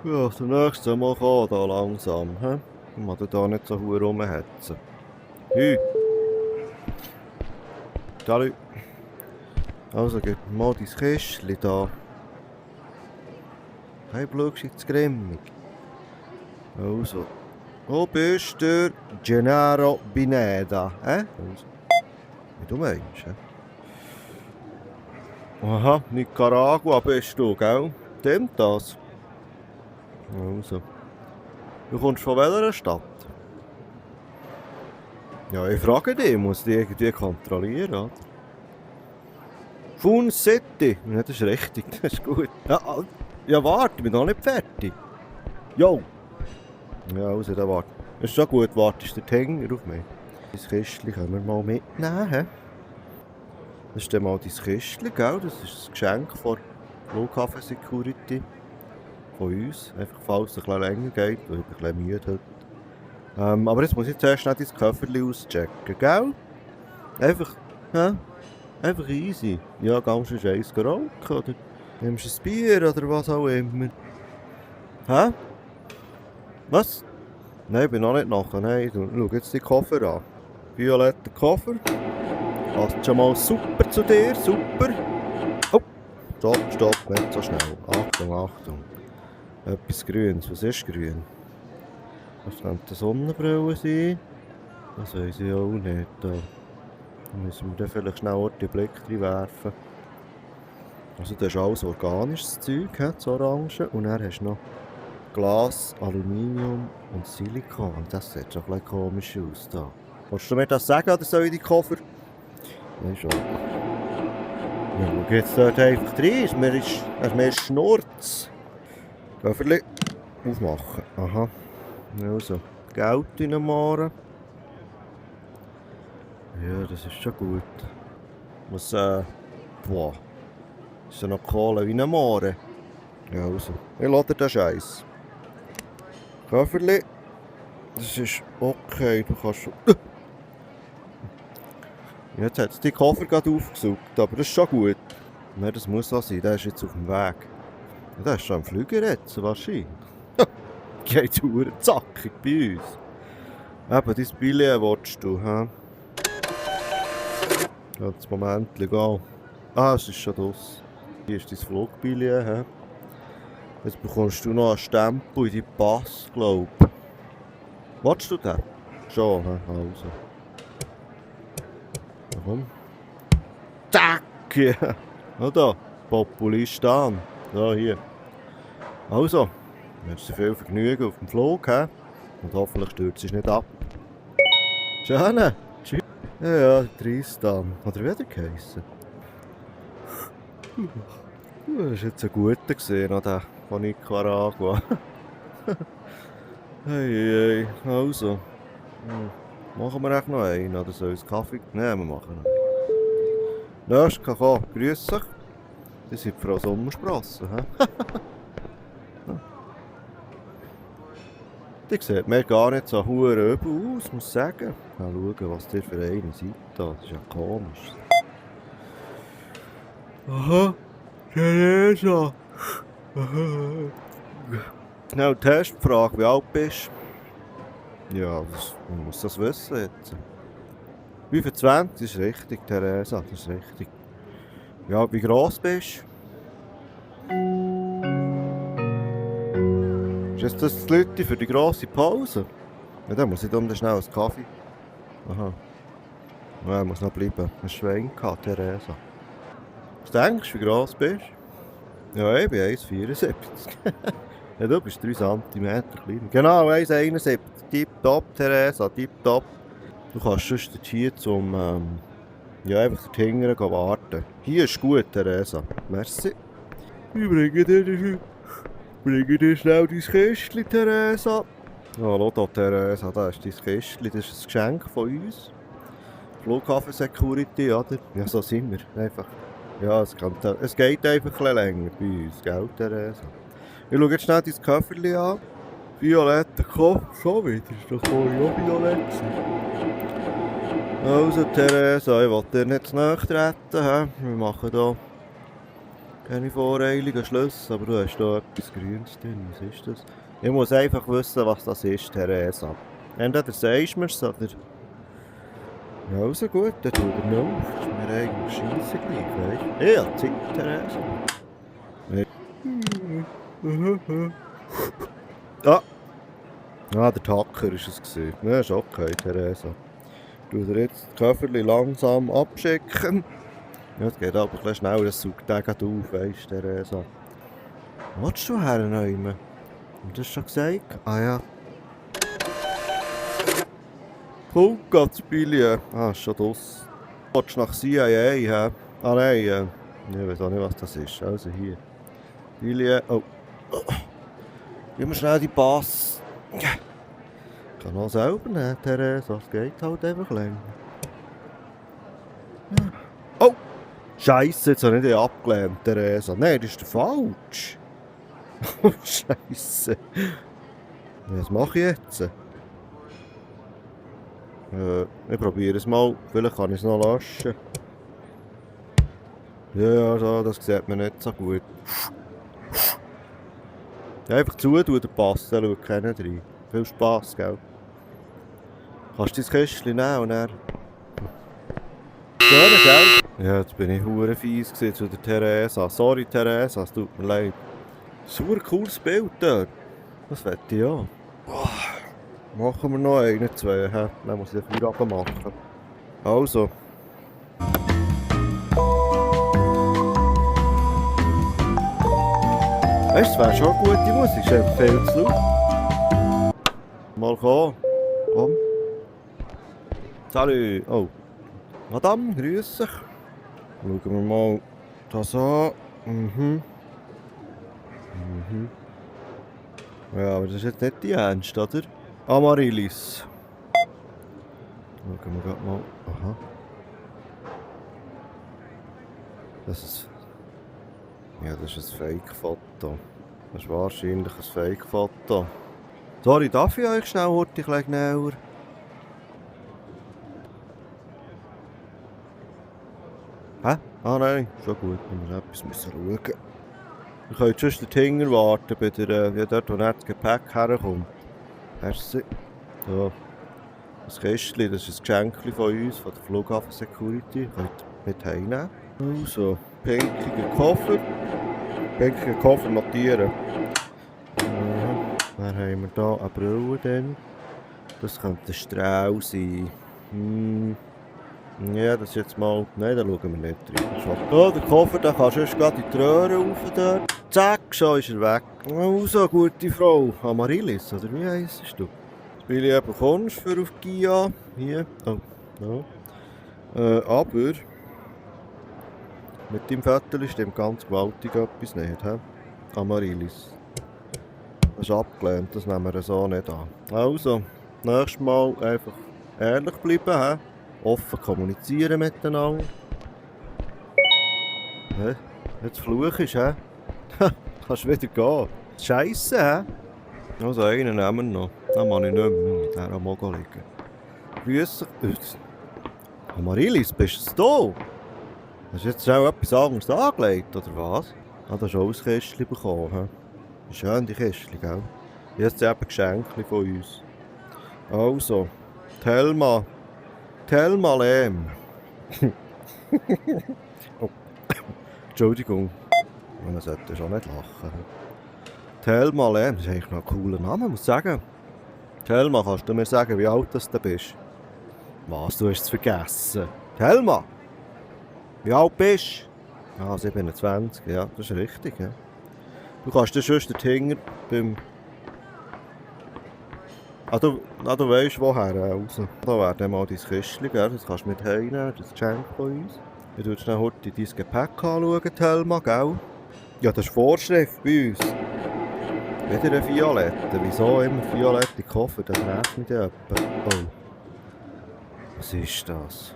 Ja, das nächste Mal kommen, da langsam. He? Ich muss da nicht so hure rumhetzen. Hü. Salut. Also, gib mir mal dein Kistchen da. Hey, schaust du jetzt grimmig? Also. Wo bist du? Gennaro Bineda. Also. Wie du meinst, he? Aha, Nicaragua bist du, gell? Stimmt das? Also. Du kommst von welcher Stadt? Ja, ich frage dich, ich muss die irgendwie kontrollieren, oder? Fun City. Ja, das ist richtig, das ist gut. Ja, warte, ich bin noch nicht fertig. Jo. Ja, also, dann warte. Ist schon gut, wartest du den Hänger auf mich? Dein Kistchen können wir mal mitnehmen, he? Das ist dann mal dein Kistchen, gell? Das ist ein Geschenk von Flughafe Security. Von uns. Einfach falls es ein bisschen länger geht, weil ich ein bisschen müde heute. Aber jetzt muss ich zuerst nicht dein Köfferchen auschecken, gell? Einfach, hä? Einfach easy. Ja, gehst du eins rauchen, oder nimmst du ein Bier, oder was auch immer. Hä? Was? Nein, ich bin noch nicht nachher. Nein, schau jetzt die Koffer an. Violetter Koffer. Passt schon mal super zu dir, super. Oh, stopp, nicht so schnell. Achtung. Etwas Grünes. Was ist grün? Das könnte eine Sonnenbrille sein. Das weiss ich auch nicht. Da müssen wir dann vielleicht schnell den Blick drin werfen. Also das ist alles organisches Zeug, das Orange. Und dann hast du noch Glas, Aluminium und Silikon. Das sieht schon ein bisschen komisch aus da. Willst du mir das sagen, oder soll ich die Koffer? Nein, schon. Ja, schau jetzt dort einfach rein. Mir ist Schnurz. Köfferli aufmachen. Aha. Also, Geld reinmachen. Ja, das ist schon gut. Muss, boah. Ist ja noch Kohle wie ein Mohren. Ja, also. Ich lade den Scheiß. Köfferli. Das ist okay, du kannst schon. Jetzt hat es die Koffer gerade aufgesucht, aber das ist schon gut. Nein, das muss so sein, der ist jetzt auf dem Weg. Ja, der ist schon am Flüger jetzt, wahrscheinlich. Geht zackig bei uns. Eben, dein Billett willst du, hä? Jetzt Moment gehen. Ah, es ist schon das. Hier ist dein Flugbillett, hä? Jetzt bekommst du noch einen Stempel in deinen Pass, glaub ich. Willst du den? Schon, hä? Also. Warum? Tack! Ja. Na da, Populistan. So, hier. Also, ich wünsche dir viel Vergnügen auf dem Flug, he? Und hoffentlich stürzt es nicht ab. Schön. Tschüss. Ja, Tristan. Oder wie hat er geheissen? Das war jetzt ein guter gesehen, noch der von Nicaragua. Hey, also. Machen wir echt noch einen, oder soll ich Kaffee? Nein, wir machen noch. Nächstes kann kommen. Grüß dich. Das sind Frau Sommersprossen, hä? Die sieht mir gar nicht so hure übel aus, muss ich sagen. Mal schauen, was ihr für eine seid da. Das ist ja komisch. Aha, Teresa. Genau, Testfrage, wie alt bist du? Ja, man muss das wissen jetzt. 25, das ist richtig, Teresa, das ist richtig. Ja, wie gross bist du? Ist das die Leute für die grosse Pause? Ja, dann muss ich dann schnell einen Kaffee. Aha. Ja, muss noch bleiben. Ein Schwein gehabt, Teresa. Was denkst du, wie gross bist du? Ja, ich bin 1,74. Ja, du bist 3 cm kleiner. Genau, 1,71. Tipptopp, Teresa, tipptopp. Du kannst sonst hier zum, ja, einfach dort hinten warten. Hier ist gut, Teresa. Merci. Ich bringe dir schnell dein Kistchen, Teresa. Hallo da, Teresa, das ist dein Kistchen. Das ist ein Geschenk von uns. Flughafe Security, oder? Ja, so sind wir. Einfach. Ja, es geht einfach ein bisschen länger bei uns, gell, Teresa? Ich schaue jetzt schnell dein Köfferchen an. Violetter Koffer. Schon wieder, ist doch vorhin auch violett. Also, Teresa, ich will dir nicht zu nahe treten. Wir machen hier Keine voreiligen Schlüsse, aber du hast da etwas Grünes drin. Was ist das? Ich muss einfach wissen, was das ist, Theresa. Entweder sagst du mir's oder... Ja, also gut, dann tu er noch auf. Das ist mir eigentlich scheisse gleich, weißt du? Ja, Zeit, Theresa. Ah! Ah, der Tacker war es gewesen. Ja, ist okay, Theresa. Du dir jetzt das Köfferli langsam abschicken. Ja, es geht aber ein bisschen schneller, das saugt den gerade auf, weisst du, Theresa. Willst du hernehmen? Haben wir das schon gesagt? Ah ja. Komm, geht's Billy. Ah, ist schon draus. Willst du nach CIA, hä? Ah nein, ich weiß auch nicht, was das ist. Also hier. Billy, oh. Gib mir schnell die Pass. Ich kann auch selber nehmen, Theresa. Es geht halt einfach länger. Oh! Scheisse, jetzt habe ich dich abgelehnt, Theresa. Nein, das ist der falsch. Oh, Scheisse. Was mache ich jetzt? Ich probiere es mal. Vielleicht kann ich es noch löschen. Ja, das sieht man nicht so gut. Einfach zutun, der Pass, da schaut keiner rein. Viel Spass, gell? Kannst du dein Kästchen nehmen und dann... Schön, gell? Ja, jetzt bin ich hure fies zu der Theresa. Sorry, Theresa, es tut mir leid. Super cooles Bild dort. Das wette ich auch. Machen wir noch einen, zwei, hä? Dann muss ich den Feierabend machen. Also. Weißt du, es wäre schon eine gute Musik, ist einfach viel zu laut. Mal kommen. Komm. Salut. Oh. Madame, grüß dich. Schauen wir mal das an. Ja, aber das ist jetzt nicht die Ernst, oder? Amaryllis. Schauen wir gerade mal. Aha. Das ist... Ja, das ist ein Fake-Foto. Das ist wahrscheinlich ein Fake-Foto. Sorry, darf ich euch schnell heute ein bisschen näher? Hä? Ah nein, schon gut, wir müssen etwas schauen. Wir können sonst den Tinger warten, bei der, ja, dort wo nicht das Gepäck herkommt. Merci. So. Das Kästchen, das ist ein Geschenk von uns, von der Flughafe Security. Könnt ihr mit heimnehmen. Also, pinkiger Koffer. Pinkiger Koffer notieren. Dann haben wir hier eine Brille. Dann. Das könnte ein Strahl sein. Ja, das ist jetzt mal... Nein, da schauen wir nicht rein. Oh, der Koffer, da kannst du gerade in die Röhre rauf dort. Zack, schon ist er weg. Also, gute Frau. Amaryllis, oder wie heisst du? Das Billy bekommst für auf Gia. Hier. Oh, ja. Aber... Mit dem Viertel stimmt ganz gewaltig etwas nicht, he? Amaryllis. Das ist abgelehnt, das nehmen wir so nicht an. Also, nächstes Mal einfach ehrlich bleiben, he? Offen kommunizieren miteinander. Hä? Jetzt fluchst du, hä? Kannst wieder gehen. Scheisse, hä? Also einen nehmen wir noch. Den kann ich nicht mehr mit dieser Mogo liegen. Grüß dich. Amaryllis, bist du da? Hast du jetzt auch etwas anderes angelegt, oder was? Ah, du hast auch ein Kästchen bekommen, hä? Schön, die Kästchen, gell? Jetzt eben Geschenke von uns. Also, Thelma. Thelma Lehm. Oh. Entschuldigung. Man sollte schon nicht lachen. Thelma Lehm, das ist eigentlich noch ein cooler Name, muss ich sagen. Thelma, kannst du mir sagen, wie alt du bist? Was, du hast es vergessen? Thelma! Wie alt bist du? Ah, 27, ja, das ist richtig. Ja. Du kannst dir sonst den Finger beim... du weisst woher raus. Da wäre dann mal dein Kistchen, gell? Das kannst du mit heimnehmen, das Geschenk von uns. Ich schaue schnell heute dein Gepäck anschauen, Thelma, gell? Ja, das ist Vorschrift bei uns. Wieder ein Violette. Wieso immer violette Koffer? Das nervt mich ja etwa. Oh. Was ist das?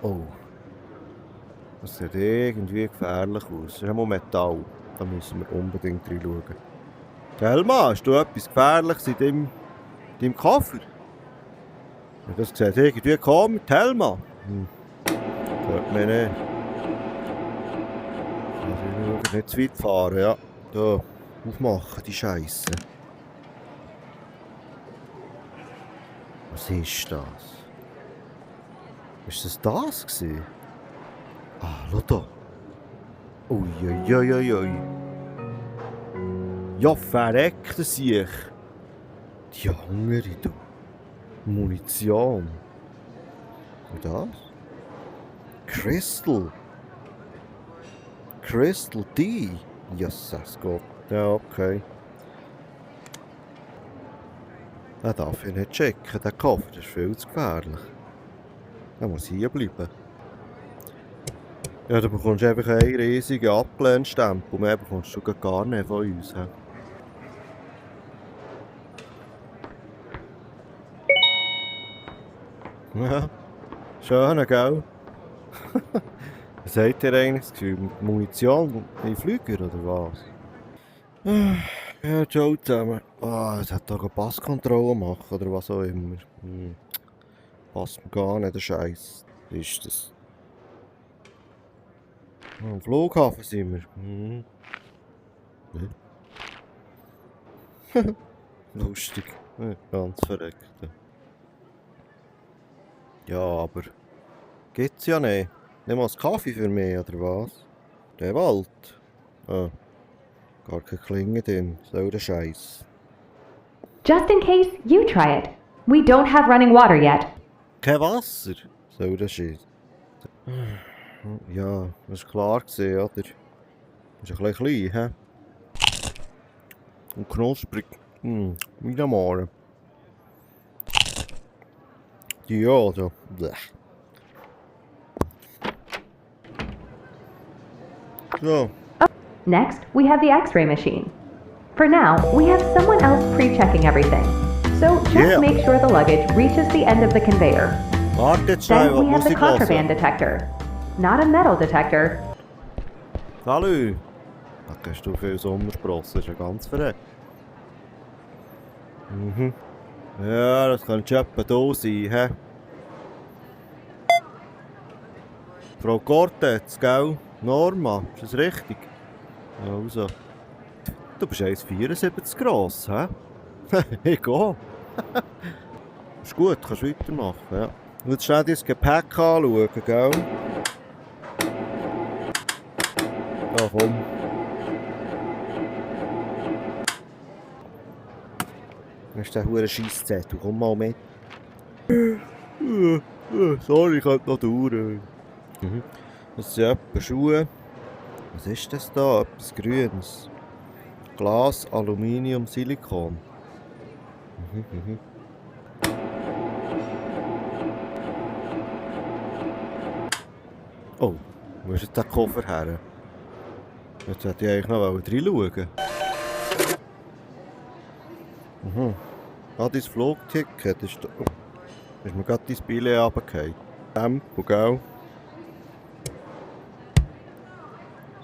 Oh. Das sieht irgendwie gefährlich aus. Das ist einmal Metall. Da müssen wir unbedingt reinschauen. Thelma, hast du etwas Gefährliches in deinem Koffer? Ja, das sieht irgendwie komisch. Thelma? Hört mir nicht. Nicht zu weit fahren, ja. Da, aufmachen, die Scheisse. Was ist das? Ist das gewesen? Ah, schau da. Uiuiuiui. Ja, verreckte sich. Die Hungere, du. Munition. Und das? Crystal. Crystal D. Jesus Gott. Ja, okay. Den darf ich nicht checken, der Koffer, das ist viel zu gefährlich. Der muss hier bleiben. Ja, du bekommst einfach einen riesigen Ablehnstempel. Mehr bekommst du gar nicht von uns. He? Ja, schön, gell? Was habt ihr eigentlich das Gefühl? Mit Munition in Flüger oder was? Ja, ciao zusammen. Es hat hier eine Passkontrolle machen oder was auch immer. Passt mir gar nicht, der Scheiß. Was ist das? Am Flughafen sind wir. Lustig. Ganz verreckt. Ja, aber gibt's ja nicht. Nicht mal einen Kaffee für mich, oder was? Der Wald. Ah, gar keine Klinge drin. So der Scheiß. Just in case you try it. We don't have running water yet. Kein Wasser? So der Scheiß. Ja, das war klar gesehen, oder? Ist ein bisschen klein, hä? Und knusprig. Wie am Morgen. Ja, so. Blech. So. Next, we have the X-ray machine. For now, we have someone else pre-checking everything. So just make sure the luggage reaches the end of the conveyor. Wartet schnell, Then we have was the muss ich hören? contraband detector. Not a metal detector. Salut! Da hast du viel Sommersprossen, das ist ja ganz verreckt. Ja, das könnte schon etwa da sein, hä? Frau Cortez, gell? Norma, ist das richtig? Also. Du bist 1,74 gross, hä? Ich gehe. Ist gut, kannst weitermachen, ja. Und jetzt schnell dein Gepäck anschauen, gell? Ja, komm. Das ist der hure Scheisszettel, komm mal mit. Sorry, ich könnte noch dauern. Das sind etwa Schuhe. Was ist das da? Etwas Grünes. Glas, Aluminium, Silikon. Oh, wo ist jetzt der Koffer her? Jetzt hätte ich eigentlich noch reinschauen. Dein Flugticket ist da. Ist mir gerade dein Billett runtergefallen. Tempo, gell?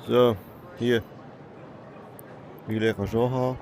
So, hier. Billett kannst du auch haben.